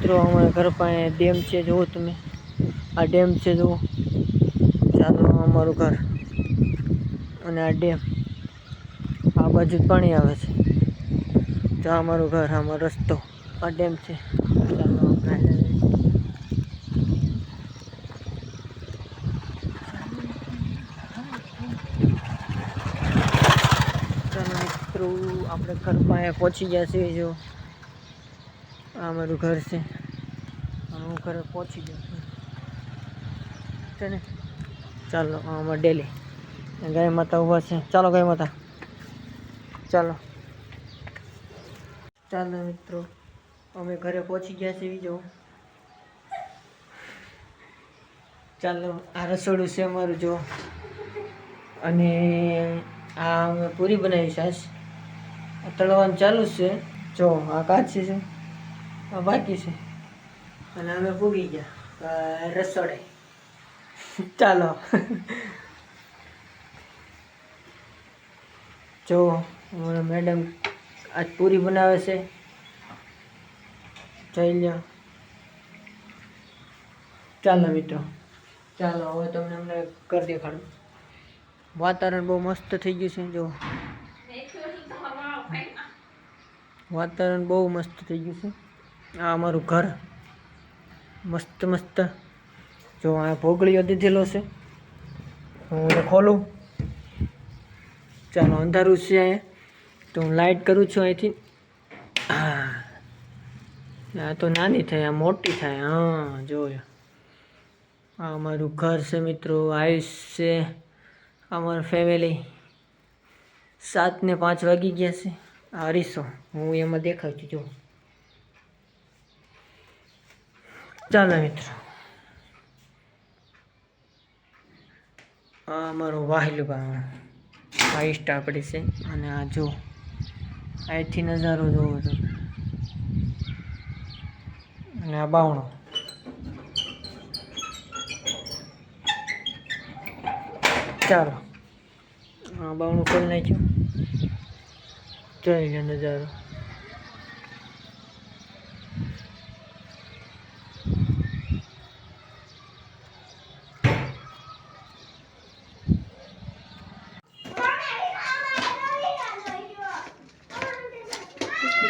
મિત્રો અમારા ઘર પાસે ડેમ છે, જુઓ તમે આ ડેમ છે જુઓ। ચાલો અમારું ઘર અને આ ડેમ, આ બાજુ પાણી આવે છે, તો અમારું ઘર, અમારો રસ્તો, આ ડેમ છે। ચાલો મિત્રો આપણે ઘર પાસે પહોંચી ગયા છીએ। જો આ અમારું ઘર છે, હું ઘરે પહોંચી ગયો છું ને। ચાલો આમાં ડેલી ગાય માતા ઊભા છે, ચાલો ગાય માતા, ચાલો ચાલો મિત્રો અમે ઘરે પહોંચી ગયા છીએ। જો ચાલો આ રસોડું છે અમારું જો, અને આ અમે પૂરી બનાવી છે, તળવાનું ચાલુ છે। જો આ કાચી છે, આ બાકી છે, અને અમે પૂગી ગયા રસોડે। ચાલો જો અમારા મેડમ આજ પૂરી બનાવે છે, જોઈ લો। ચાલો મિત્રો, ચાલો હવે તમને અમને કરી દેખાડું। વાતાવરણ બહુ મસ્ત થઈ ગયું છે, જો વાતાવરણ બહુ મસ્ત થઈ ગયું છે। આ અમારું ઘર મસ્ત મસ્ત, જો આ ભોગળીઓ દીધેલો છે, હું ખોલું। ચાલો અંધારું છે અહીંયા, તો હું લાઇટ કરું છું અહીંથી। હા આ તો નાની થાય, આ મોટી થાય। હા જોયો, આ અમારું ઘર છે મિત્રો, આયુષ છે, અમારું ફેમિલી। 7:05 વાગી ગયા છે। આ અરીસો હું એમાં દેખાડું છું, જો ચાલો મિત્રો આ અમારું વાહેલું ગામ 5 સ્ટાર પડી છે, અને આ જો અહીંથી નજારો જોવો છો, અને આ બાવણો, ચાલો આ બાવણું ખોલી નાખ્યું, જોઈ લો નજારો।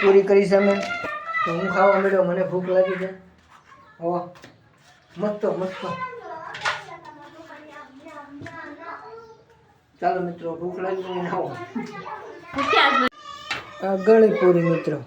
પૂરી કરી છે અમે, તો હું ખાવા મળ્યો, મને ભૂખ લાગી છે। હો મસ્ત મસ્ત, ચાલો મિત્રો ભૂખ લાગી મને ખાઓ। આ ગળી પૂરી મિત્રો।